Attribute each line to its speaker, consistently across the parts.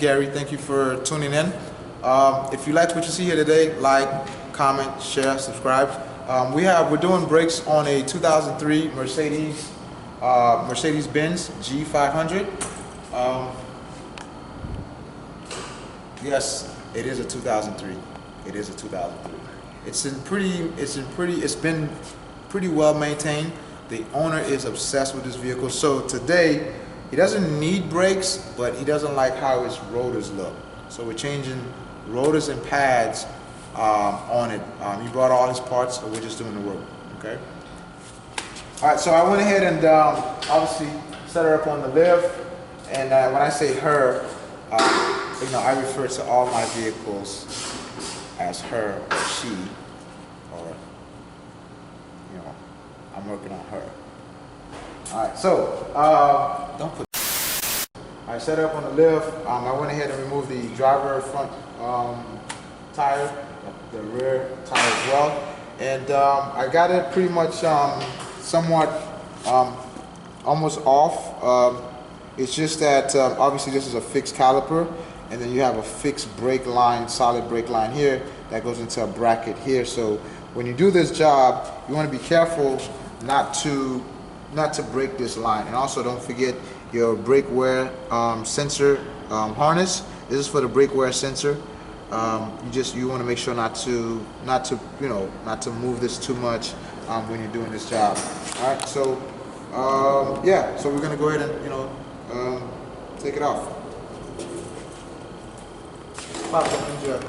Speaker 1: Gary. Thank you for tuning in. If you liked what you see here today, like, comment, share, subscribe. We're doing brakes on a 2003 Mercedes-Benz G500. Yes, it is a 2003. It is a 2003. It's been pretty well maintained. The owner is obsessed with this vehicle. So today, he doesn't need brakes, but he doesn't like how his rotors look. So we're changing rotors and pads on it. He brought all his parts, so we're just doing the work. Okay. All right. So I went ahead and obviously set her up on the lift. And when I say her, I refer to all my vehicles as her or she, or I'm working on her. All right, so don't put. I set her up on the lift. I went ahead and removed the driver front tire, the rear tire as well, and I got it pretty much somewhat almost off. It's just that obviously this is a fixed caliper, and then you have a fixed brake line, solid brake line here that goes into a bracket here. So when you do this job, you want to be careful not to break this line. And also don't forget your brake wear sensor harness. This is for the brake wear sensor. You want to make sure not to move this too much when you're doing this job. All right, so so we're gonna go ahead and take it off. Pop it, enjoy.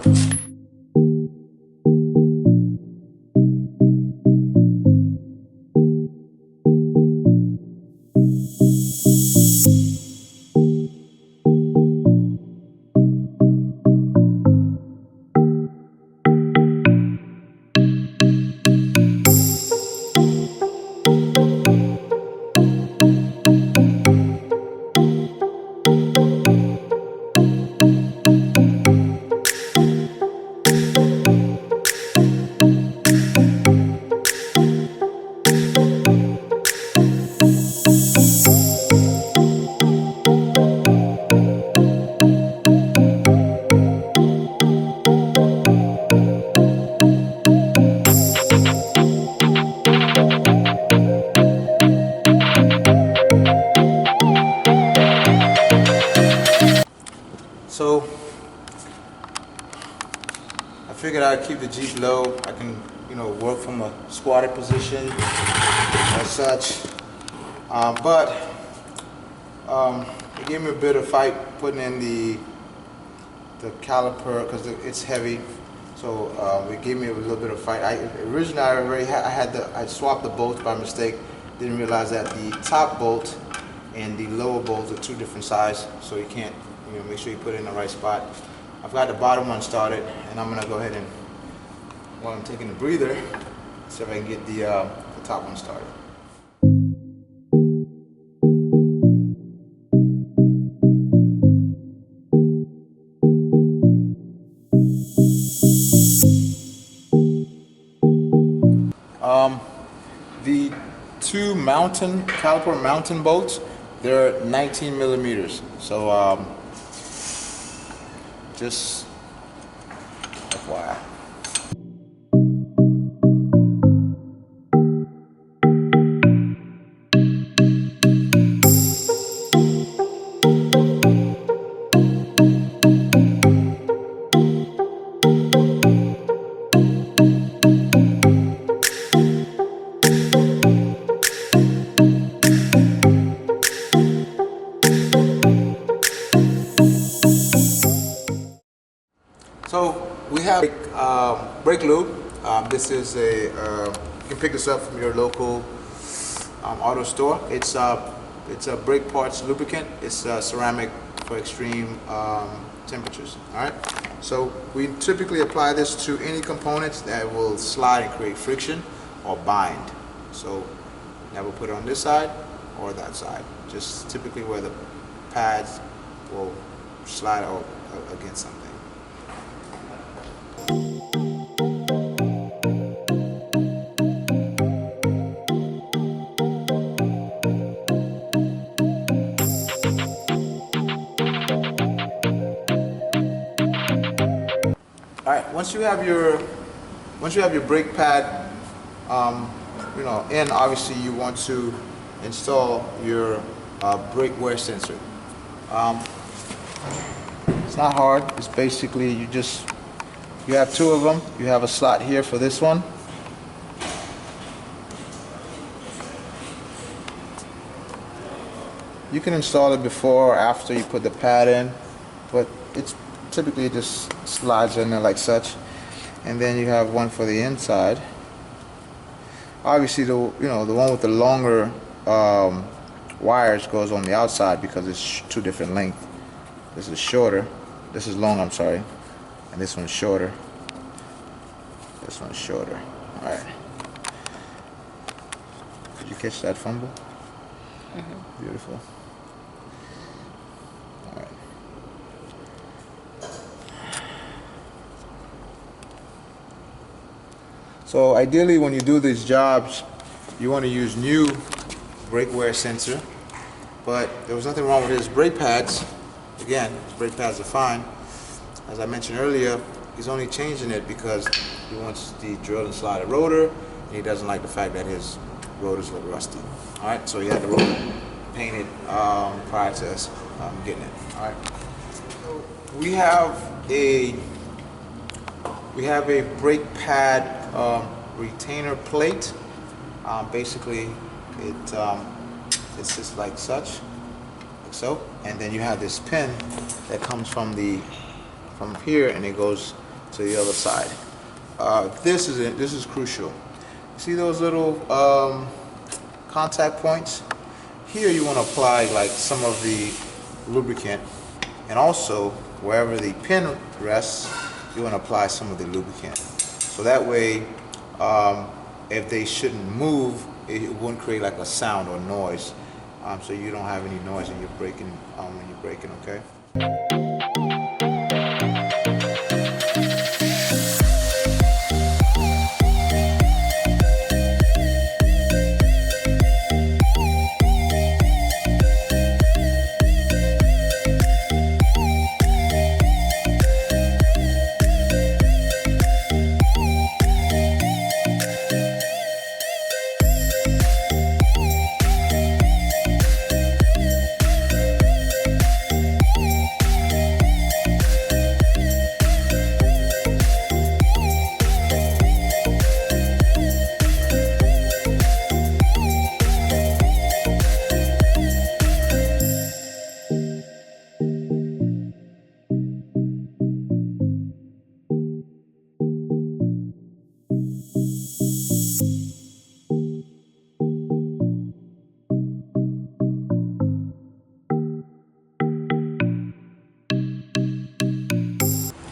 Speaker 1: So I figured I'd keep the Jeep low. I can, work from a squatted position as such. But it gave me a bit of fight putting in the caliper because it's heavy. So it gave me a little bit of fight. Originally I swapped the bolts by mistake. Didn't realize that the top bolt and the lower bolts are two different sizes, so you can't. Make sure you put it in the right spot. I've got the bottom one started, and I'm gonna go ahead and, while I'm taking the breather, see if I can get the top one started. The two caliper mountain bolts, they're 19 millimeters. So just FYI. So we have brake lube. This is you can pick this up from your local auto store. It's a brake parts lubricant. It's ceramic for extreme temperatures. All right. So we typically apply this to any components that will slide and create friction or bind. So now we'll put it on this side or that side. Just typically where the pads will slide against something. All right, once you have your brake pad, you know, in, obviously you want to install your brake wear sensor. It's not hard. It's basically you have two of them. You have a slot here for this one. You can install it before or after you put the pad in, but it's typically just slides in there like such. And then you have one for the inside. Obviously, the one with the longer wires goes on the outside because it's two different lengths. This is shorter. This is long, I'm sorry. And this one's shorter. This one's shorter. All right. Did you catch that fumble? Mm-hmm. Beautiful. All right. So ideally, when you do these jobs, you want to use new brake wear sensor. But there was nothing wrong with his brake pads. Again, his brake pads are fine. As I mentioned earlier, he's only changing it because he wants the drill and slide rotor, and he doesn't like the fact that his rotors look rusty. All right, so he had the rotor painted prior to us getting it. All right. So we have a brake pad retainer plate. Basically, it sits like such, like so, and then you have this pin that comes from here and it goes to the other side. This is crucial. See those little contact points? Here you want to apply like some of the lubricant, and also wherever the pin rests, you want to apply some of the lubricant. So that way, if they shouldn't move, it wouldn't create like a sound or noise. So you don't have any noise when you're braking, okay?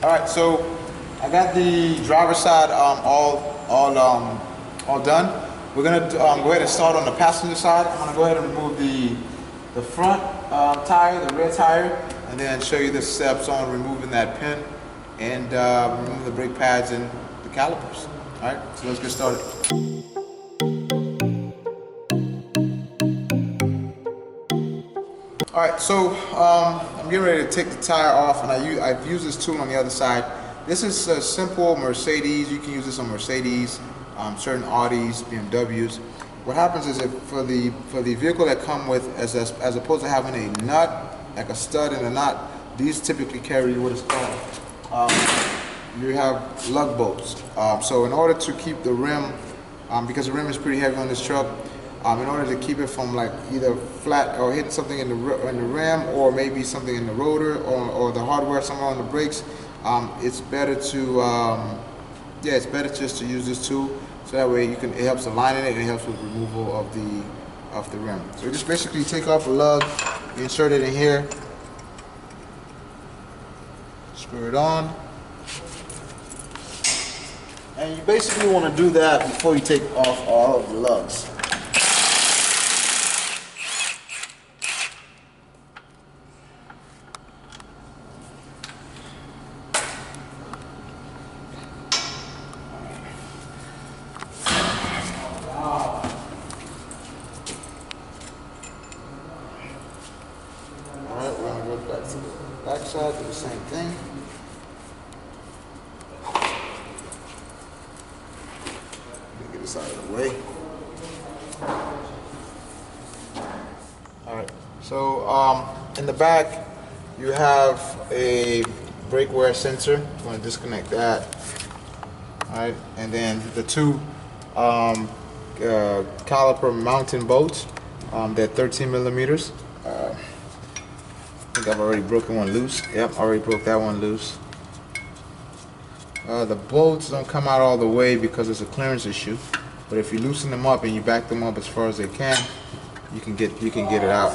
Speaker 1: All right, so I got the driver's side all done. We're gonna go ahead and start on the passenger side. I'm gonna go ahead and remove the front tire, the rear tire, and then show you the steps on removing that pin and remove the brake pads and the calipers. All right, so let's get started. All right, so I'm getting ready to take the tire off, and I've used this tool on the other side. This is a simple Mercedes. You can use this on Mercedes, certain Audis, BMWs. What happens is, for the vehicle that come with, as opposed to having a nut, like a stud and a knot, these typically carry what is called, you have lug bolts. So in order to keep the rim, because the rim is pretty heavy on this truck, in order to keep it from like either flat or hitting something in the rim, or maybe something in the rotor or the hardware somewhere on the brakes, it's better to it's better just to use this tool, so that way it helps aligning it, and it helps with removal of the rim. So you just basically take off a lug, you insert it in here, screw it on, and you basically want to do that before you take off all of the lugs. Alright, we're going to go back to the back side, do the same thing. this out of the way. All right. So in the back, you have a brake wear sensor. You want to disconnect that. All right, and then the two caliper mounting bolts. They're 13 millimeters. I think I've already broken one loose. Yep, already broke that one loose. The bolts don't come out all the way because it's a clearance issue. But if you loosen them up and you back them up as far as they can, you can get it out.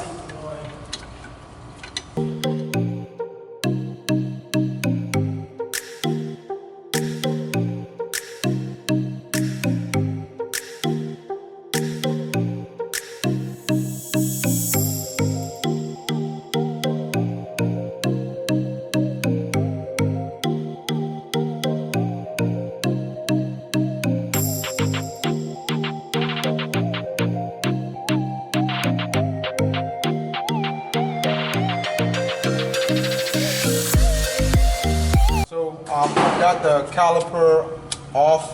Speaker 1: I've got the caliper off,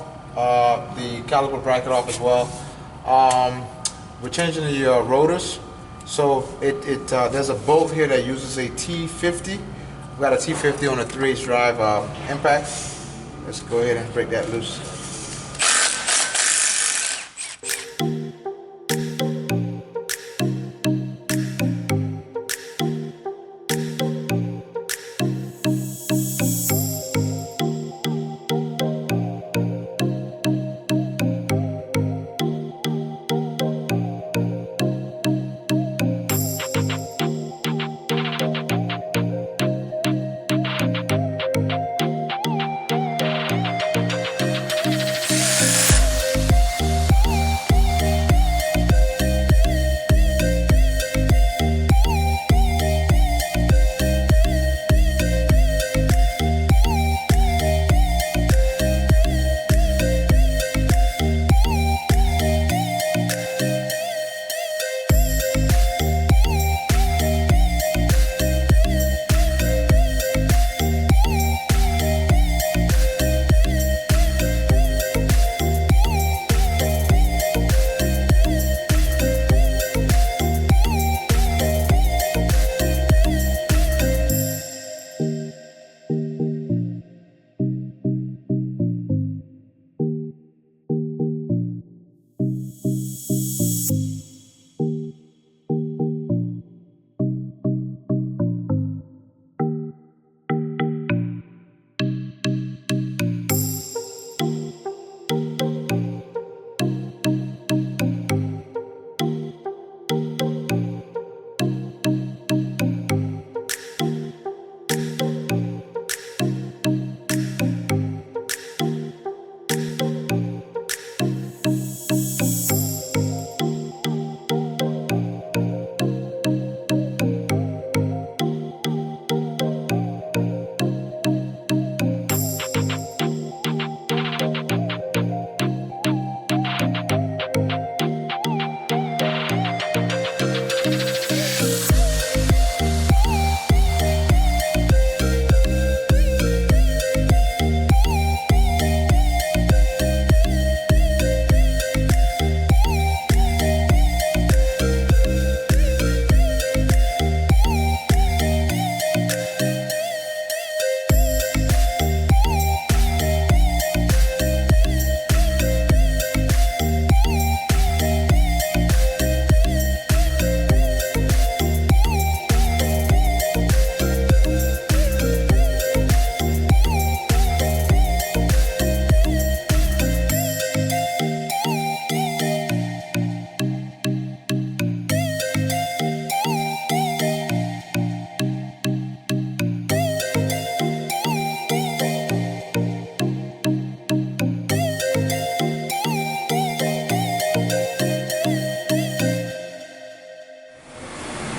Speaker 1: the caliper bracket off as well. We're changing the rotors, so there's a bolt here that uses a T50. We've got a T50 on a 3/8 drive impact. Let's go ahead and break that loose.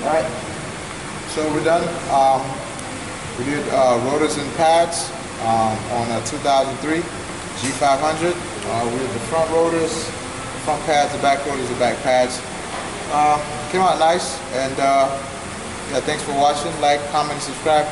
Speaker 1: Alright, so we're done. We did rotors and pads on a 2003 G500. We did the front rotors, front pads, the back rotors, the back pads. Came out nice, and yeah, thanks for watching. Like, comment, subscribe.